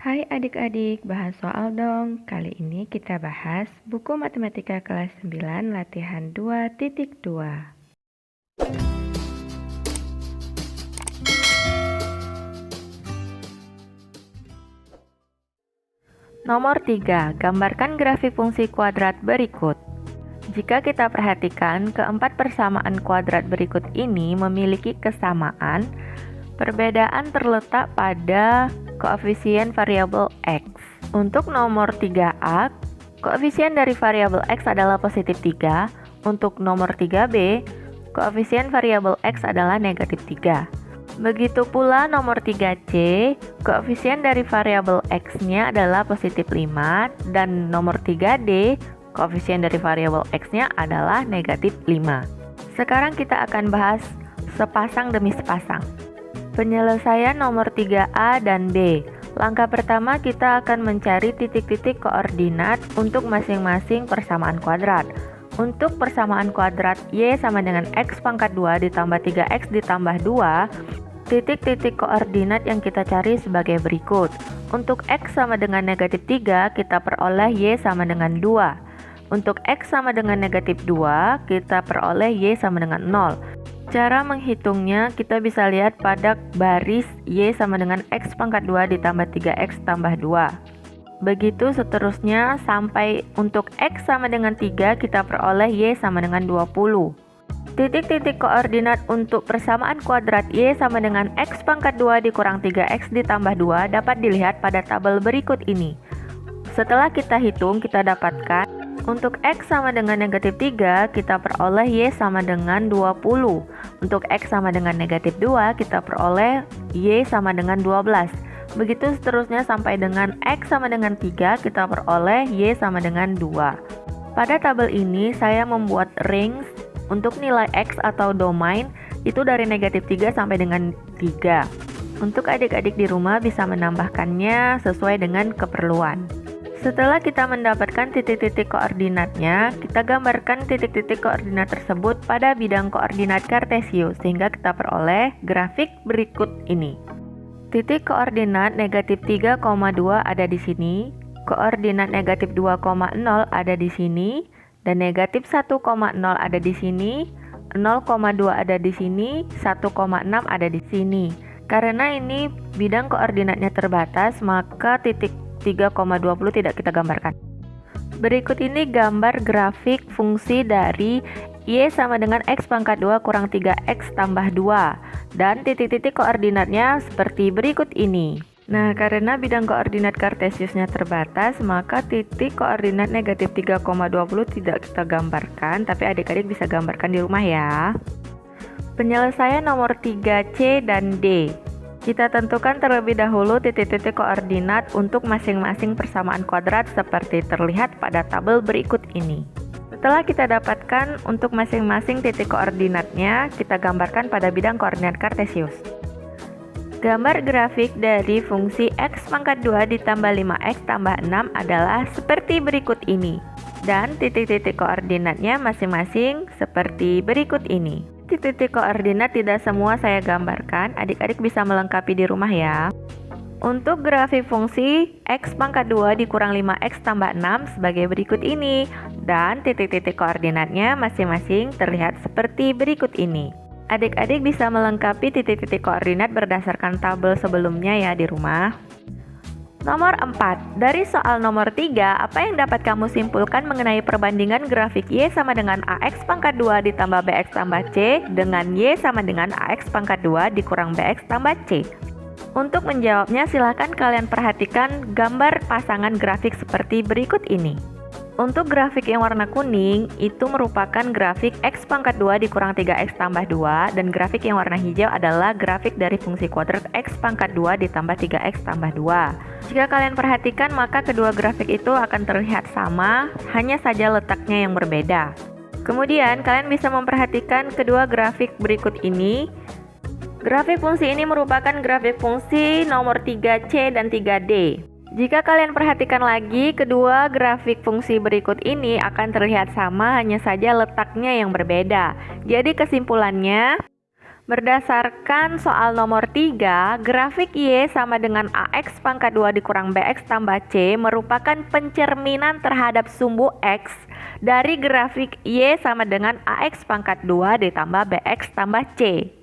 Hai adik-adik, bahas soal dong. Kali ini kita bahas buku matematika kelas 9 latihan 2.2. Nomor 3, gambarkan grafik fungsi kuadrat berikut. Jika kita perhatikan, keempat persamaan kuadrat berikut ini memiliki kesamaan. Perbedaan terletak pada koefisien variabel X. Untuk nomor 3A, koefisien dari variabel X adalah positif 3. Untuk nomor 3B, koefisien variabel X adalah negatif 3. Begitu pula nomor 3C, koefisien dari variabel X-nya adalah positif 5. Dan nomor 3D, koefisien dari variabel X-nya adalah negatif 5. Sekarang kita akan bahas sepasang demi sepasang. Penyelesaian nomor 3A dan B. Langkah pertama kita akan mencari titik-titik koordinat untuk masing-masing persamaan kuadrat. Untuk persamaan kuadrat Y sama dengan X pangkat 2 ditambah 3X ditambah 2, titik-titik koordinat yang kita cari sebagai berikut. Untuk X sama dengan negatif 3, kita peroleh Y sama dengan 2. Untuk X sama dengan negatif 2, kita peroleh Y sama dengan 0. Cara menghitungnya kita bisa lihat pada baris Y sama dengan X pangkat 2 ditambah 3X tambah 2. Begitu seterusnya sampai untuk X sama dengan 3 kita peroleh Y sama dengan 20. Titik-titik koordinat untuk persamaan kuadrat Y sama dengan X pangkat 2 dikurang 3X ditambah 2 dapat dilihat pada tabel berikut ini. Setelah kita hitung, kita dapatkan untuk X sama dengan negatif 3, kita peroleh Y sama dengan 20. Untuk X sama dengan negatif 2, kita peroleh Y sama dengan 12. Begitu seterusnya sampai dengan X sama dengan 3, kita peroleh Y sama dengan 2. Pada tabel ini, saya membuat range untuk nilai X atau domain itu dari negatif 3 sampai dengan 3. Untuk adik-adik di rumah bisa menambahkannya sesuai dengan keperluan. Setelah kita mendapatkan titik-titik koordinatnya, kita gambarkan titik-titik koordinat tersebut pada bidang koordinat kartesius sehingga kita peroleh grafik berikut ini. Titik koordinat negatif 3,2 ada di sini, koordinat negatif 2,0 ada di sini, dan negatif 1,0 ada di sini, 0,2 ada di sini, 1,6 ada di sini. Karena ini bidang koordinatnya terbatas, maka titik 3,20 tidak kita gambarkan. Berikut ini gambar grafik fungsi dari Y sama dengan X pangkat 2 kurang 3X tambah 2 dan titik-titik koordinatnya seperti berikut ini. Nah, karena bidang koordinat kartesiusnya terbatas, maka titik koordinat negatif 3,20 tidak kita gambarkan, tapi adik-adik bisa gambarkan di rumah ya. Penyelesaian nomor 3C dan D. Kita tentukan terlebih dahulu titik-titik koordinat untuk masing-masing persamaan kuadrat seperti terlihat pada tabel berikut ini. Setelah kita dapatkan untuk masing-masing titik koordinatnya, kita gambarkan pada bidang koordinat kartesius. Gambar grafik dari fungsi X pangkat 2 ditambah 5X tambah 6 adalah seperti berikut ini. Dan titik-titik koordinatnya masing-masing seperti berikut ini. Titik-titik koordinat tidak semua saya gambarkan, adik-adik bisa melengkapi di rumah ya. Untuk grafik fungsi X pangkat 2 dikurang 5X tambah 6 sebagai berikut ini. Dan titik-titik koordinatnya masing-masing terlihat seperti berikut ini. Adik-adik bisa melengkapi titik-titik koordinat berdasarkan tabel sebelumnya ya di rumah. Nomor 4. Dari soal nomor 3, apa yang dapat kamu simpulkan mengenai perbandingan grafik Y sama dengan AX pangkat 2 ditambah BX tambah C dengan Y sama dengan AX pangkat 2 dikurang BX tambah C? Untuk menjawabnya, silahkan kalian perhatikan gambar pasangan grafik seperti berikut ini. Untuk grafik yang warna kuning, itu merupakan grafik X pangkat 2 dikurang 3X tambah 2, dan grafik yang warna hijau adalah grafik dari fungsi kuadrat X pangkat 2 ditambah 3X tambah 2. Jika kalian perhatikan, maka kedua grafik itu akan terlihat sama, hanya saja letaknya yang berbeda. Kemudian, kalian bisa memperhatikan kedua grafik berikut ini. Grafik fungsi ini merupakan grafik fungsi nomor 3C dan 3D. Jika kalian perhatikan lagi, kedua grafik fungsi berikut ini akan terlihat sama, hanya saja letaknya yang berbeda. Jadi kesimpulannya, Berdasarkan soal nomor 3, grafik Y sama dengan AX pangkat 2 dikurang BX tambah C merupakan pencerminan terhadap sumbu X dari grafik Y sama dengan AX pangkat 2 ditambah BX tambah C.